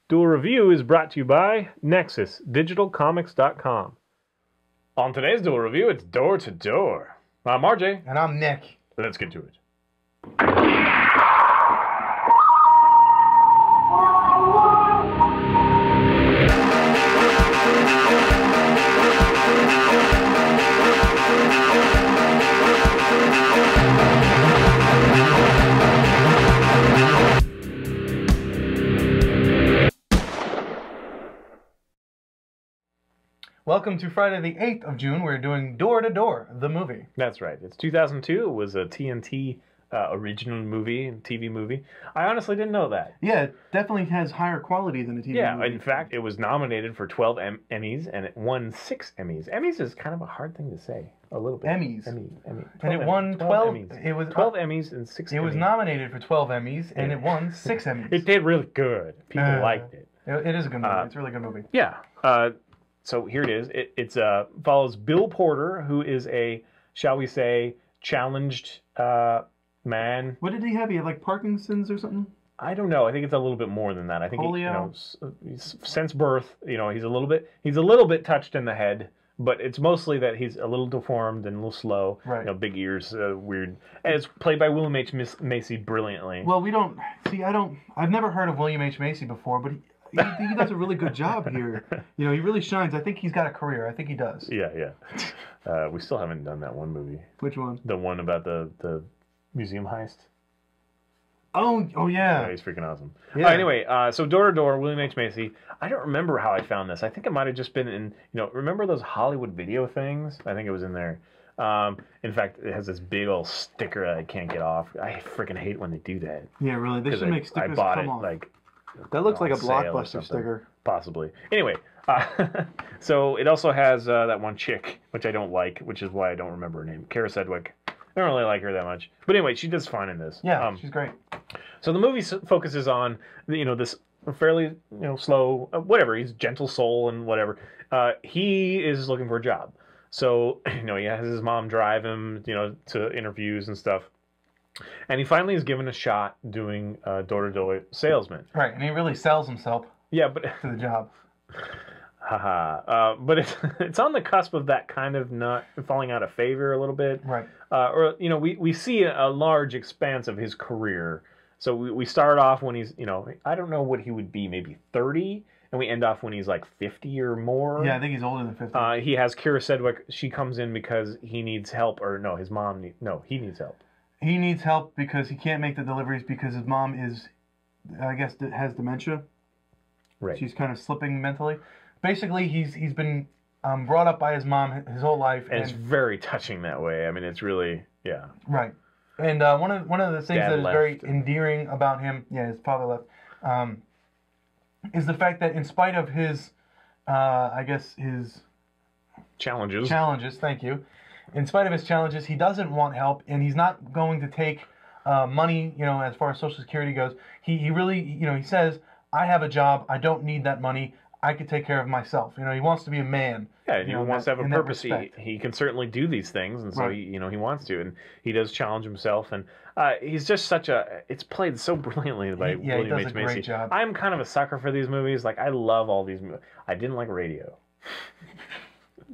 Duel Review is brought to you by NexusDigitalComics.com. On today's Duel Review, it's Door to Door. I'm RJ. And I'm Nick. Let's get to it. Welcome to Friday the 8th of June. We're doing Door to Door, the movie. That's right. It's 2002. It was a TNT original movie, TV movie. I honestly didn't know that. Yeah, it definitely has higher quality than a TV movie. Yeah, in fact, it was nominated for 12 Emmys, and it won 6 Emmys. Emmys is kind of a hard thing to say, a little bit. Emmys. Emmy. And it won 12 Emmys. It was 12 Emmys and 6 Emmys. It was nominated for 12 Emmys, and it won 6 Emmys. It did really good. People liked it. It is a good movie. It's a really good movie. Yeah. So here it is. It follows Bill Porter, who is a, shall we say, challenged man. What did he have? He had like Parkinson's or something? I don't know. I think it's a little bit more than that. I think polio. He's, since birth, he's a little bit touched in the head, but it's mostly that he's a little deformed and a little slow. Right. Big ears, weird. And it's played by William H. Macy brilliantly. Well, I've never heard of William H. Macy before, but he does a really good job here. He really shines. I think he's got a career. I think he does. Yeah. We still haven't done that one movie. Which one? The one about the museum heist. Oh yeah. Yeah, he's freaking awesome. Yeah. Anyway, so Door to Door, William H. Macy. I don't remember how I found this. I think it might have just been in, remember those Hollywood video things? I think it was in there. In fact, it has this big old sticker that I can't get off. I freaking hate when they do that. Yeah, really. They should make stickers I bought come it off. that looks like a Blockbuster sticker. Possibly. Anyway, so it also has that one chick, which I don't like, which is why I don't remember her name. Kara Sedgwick. I don't really like her that much. But anyway, she does fine in this. Yeah, she's great. So the movie focuses on, this fairly, slow, whatever. He's a gentle soul and whatever. He is looking for a job. So, he has his mom drive him, to interviews and stuff. And he finally is given a shot doing door-to-door salesman. Right, and he really sells himself. Yeah, but to the job. Haha. But it's on the cusp of that kind of not falling out of favor a little bit. Right. We see a large expanse of his career. So we start off when he's, I don't know what he would be, maybe 30, and we end off when he's like 50 or more. Yeah, I think he's older than 50. He has Kara Sedgwick. She comes in because he needs help, or no, his mom, he needs help. He needs help because he can't make the deliveries because his mom is, I guess, has dementia. Right. She's kind of slipping mentally. Basically, he's been brought up by his mom his whole life. And it's very touching that way. I mean, it's really, yeah. Right. And one of the things Dad that is left. very endearing about him, his father left, is the fact that in spite of his, his challenges, thank you. In spite of his challenges, he doesn't want help, and he's not going to take money, as far as Social Security goes. He really, he says, I have a job, I don't need that money, I could take care of myself. He wants to be a man. Yeah, he wants to have a purpose. He can certainly do these things, and so right. he wants to, and he does challenge himself, and he's just such a. It's played so brilliantly by William H. Macy. Great job. I'm kind of a sucker for these movies. Like I love all these movies. I didn't like Radio.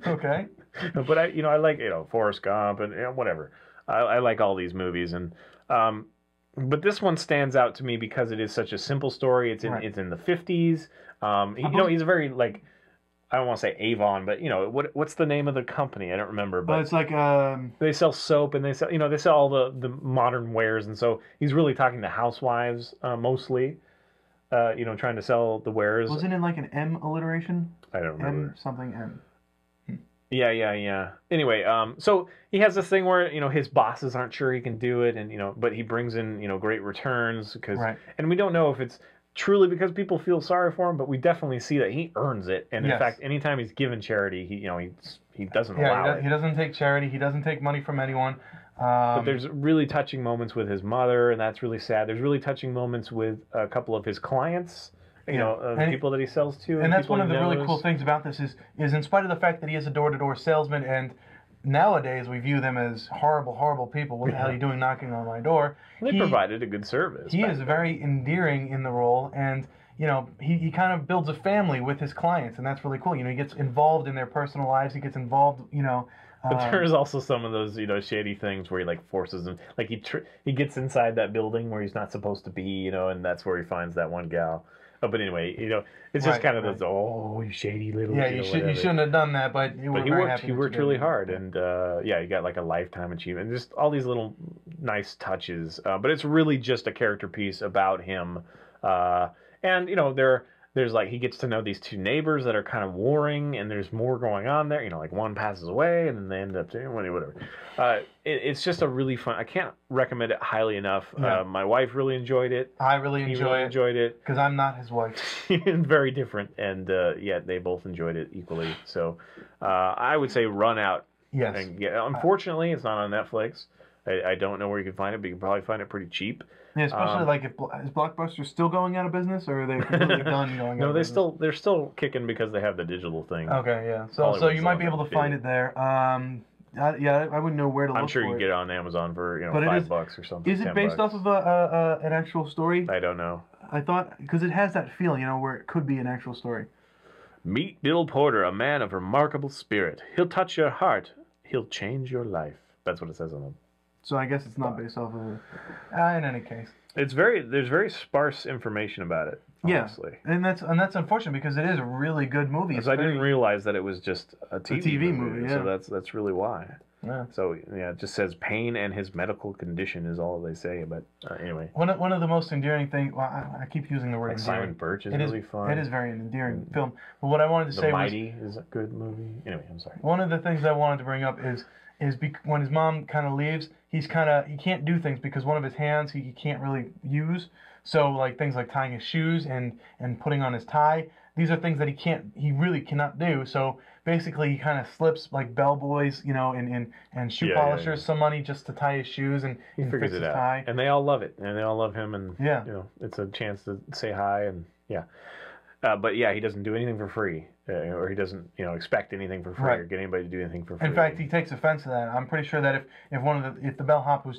Okay. But I like Forrest Gump and whatever. I like all these movies, and but this one stands out to me because it is such a simple story. It's in the 50s. He's a very like. I don't want to say Avon, but what's the name of the company? I don't remember. But it's like they sell soap and they sell all the modern wares, and so he's really talking to housewives mostly. Trying to sell the wares. Wasn't it like an M alliteration? I don't remember. M something M. Yeah. Anyway, so he has this thing where his bosses aren't sure he can do it, and but he brings in great returns because, and we don't know if it's truly because people feel sorry for him, but we definitely see that he earns it. And in fact, anytime he's given charity, he doesn't allow it. He doesn't take charity. He doesn't take money from anyone. But there's really touching moments with his mother, and that's really sad. There's really touching moments with a couple of his clients. People that he sells to. And that's one of the really cool things about this is in spite of the fact that he is a door-to-door salesman, and nowadays we view them as horrible, horrible people. What the hell are you doing knocking on my door? They provided a good service. He is very endearing in the role, and you know, he kind of builds a family with his clients, and that's really cool. You know, he gets involved in their personal lives. He gets involved, you know. But there's also some of those, you know, shady things where he like forces them, like he gets inside that building where he's not supposed to be, you know, and that's where he finds that one gal. Oh, but anyway, you know, it's just kind of those, oh, you shady little. Yeah, you shouldn't have done that, but you were very happy. He worked really hard, and yeah, he got like a lifetime achievement. Just all these little nice touches, but it's really just a character piece about him, and you know, there's like he gets to know these two neighbors that are kind of warring, and there's more going on there. You know, like one passes away, and then they end up doing whatever. It's just a really fun. I can't recommend it highly enough. Yeah. My wife really enjoyed it. I really enjoyed it because I'm not his wife. Very different, and yeah, they both enjoyed it equally. So I would say run out. Yes. And unfortunately, it's not on Netflix. I don't know where you can find it, but you can probably find it pretty cheap. Yeah, especially like if is Blockbuster still going out of business, or are they completely done going? No, out of business? they're still kicking because they have the digital thing. Okay, yeah. So you might be able to find it there. Yeah, I wouldn't know where to look for it. I'm sure you can get it on Amazon for $5 or something. Is it based off of an actual story? I don't know. I thought because it has that feel, you know, where it could be an actual story. Meet Bill Porter, a man of remarkable spirit. He'll touch your heart. He'll change your life. That's what it says on them. So I guess it's not based off of it. In any case, there's very sparse information about it. Honestly. Yeah, and that's unfortunate because it is a really good movie. Because I didn't realize that it was just a TV movie. Yeah. So that's really why. Yeah. So yeah, it just says pain and his medical condition is all they say. But anyway, one of the most endearing things. Well, I keep using the word like endearing. Simon Birch is really fun. It is very endearing film. But what I wanted to say was The Mighty is a good movie. Anyway, I'm sorry. One of the things I wanted to bring up is when his mom kind of leaves, he can't do things because one of his hands he can't really use. So like things like tying his shoes and putting on his tie, these are things that he really cannot do. So basically he kind of slips like bellboys, you know, and shoe polishers some money just to tie his shoes and figures fix it his out. tie. And they all love it, and they all love him, and yeah, you know, it's a chance to say hi and yeah. But yeah, he doesn't do anything for free, or he doesn't, you know, expect anything for free or get anybody to do anything for free. In fact, he takes offense to that. I'm pretty sure that if the bellhop who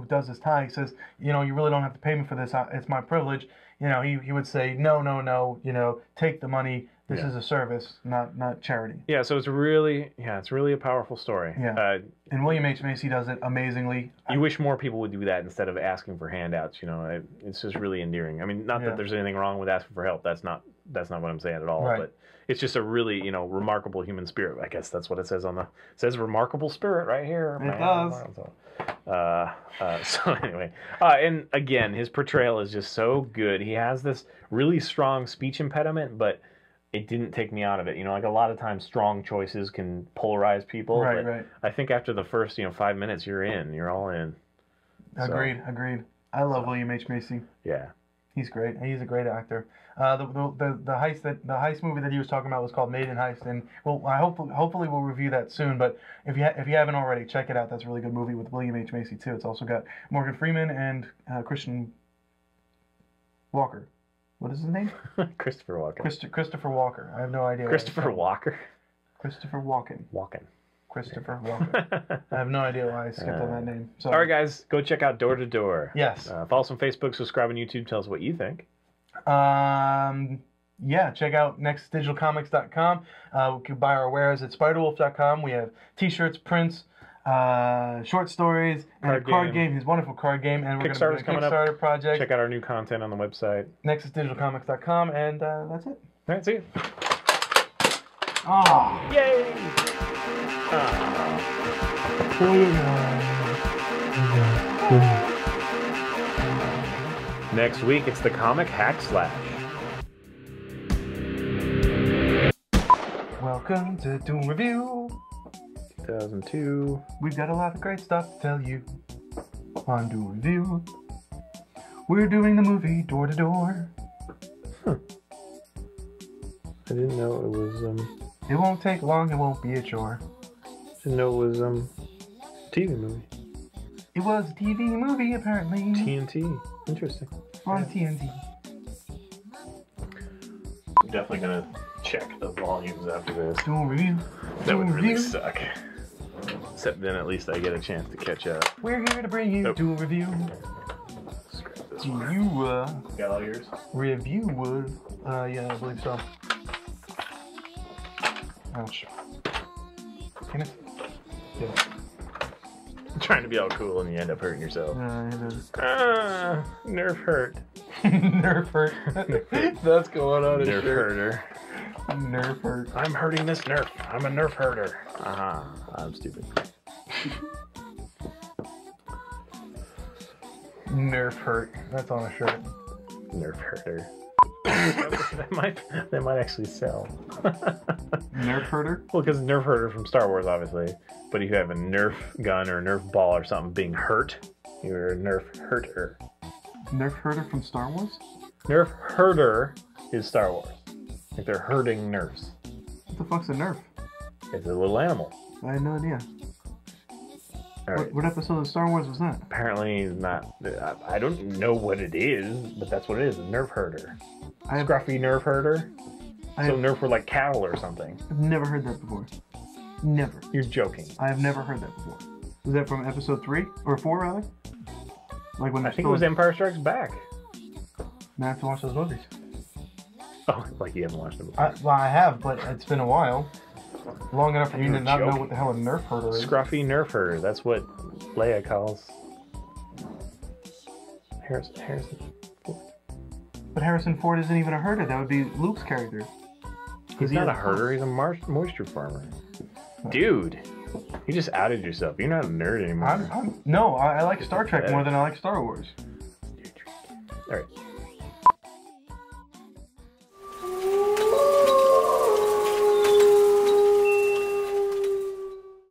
does his tie says, you know, you really don't have to pay me for this, it's my privilege, you know, he would say no, you know, take the money. This is a service, not charity. Yeah, so it's really a powerful story. Yeah. And William H. Macy does it amazingly. You wish more people would do that instead of asking for handouts. You know, it's just really endearing. I mean, not that there's anything wrong with asking for help. That's not what I'm saying at all. Right. But it's just a really, you know, remarkable human spirit. I guess that's what it says it says remarkable spirit right here. It does. So anyway, and again, his portrayal is just so good. He has this really strong speech impediment, but it didn't take me out of it. You know, like a lot of times strong choices can polarize people. Right. I think after the first, 5 minutes, you're all in. Agreed. I love William H. Macy. Yeah. He's great. He's a great actor. The heist movie that he was talking about was called Maiden Heist, and hopefully we'll review that soon. But if you haven't already, check it out. That's a really good movie with William H. Macy too. It's also got Morgan Freeman and Christian Walker. What is his name? Christopher Walken. Christopher Walker. I have no idea. Christopher Walker. Christopher Walken. Christopher Walken. I have no idea why I skipped on that name. So, all right, guys, go check out Door to Door. Yes. Follow us on Facebook, subscribe on YouTube. Tell us what you think. Yeah, check out nextdigitalcomics.com. We can buy our wares at spiderwolf.com. We have T-shirts, prints, short stories, and a card game. His wonderful card game, and we're going to do a Kickstarter project. Check out our new content on the website. nextdigitalcomics.com, and that's it. All right, see you. Oh. Yay! Next week, it's the comic Hack Slash. Welcome to Doom Review 2002. We've got a lot of great stuff to tell you on Doom Review. We're doing the movie Door to Door. Huh. I didn't know it was It won't take long, it won't be a chore. Didn't know it was a TV movie. It was a TV movie, apparently. TNT. Interesting. On TNT. I'm definitely gonna check the volumes after this. Doom Review. That would really suck. Except then at least I get a chance to catch up. We're here to bring you Doom Review. Scrap this Review. Got all yours? Review would. Yeah, I believe so. Ouch. Can it? Yeah. Trying to be all cool and you end up hurting yourself. It is. Nerf hurt. Nerf hurt. That's going on. Nerf herder. Nerf hurt. I'm hurting this nerf. I'm a nerf herder. I'm stupid. Nerf hurt. That's on a shirt. Nerf herder. that might actually sell. Nerf herder? Well, because Nerf herder from Star Wars, obviously. But if you have a Nerf gun or a Nerf ball or something being hurt, you're a Nerf herder. Nerf herder from Star Wars? Nerf herder is Star Wars. Like they're herding Nerfs. What the fuck's a Nerf? It's a little animal. I had no idea. All right. What episode of Star Wars was that? Apparently not. I don't know what it is, but that's what it is. A Nerf herder. Scruffy Nerf herder. So Nerf were like cattle or something. I've never heard that before. Never. You're joking. I have never heard that before. Was that from episode 3 or 4 rather? Like when I think it was Empire Strikes Back. Now I have to watch those movies. Oh, like you haven't watched them before. Well, I have, but it's been a while. Long enough for me to not know what the hell a Nerf herder is. Scruffy Nerf herder. That's what Leia calls Harrison. But Harrison Ford isn't even a herder. That would be Luke's character. He's not a herder. He's a moisture farmer. Dude, you just outed yourself. You're not a nerd anymore. No, I like Star Trek more than I like Star Wars. All right.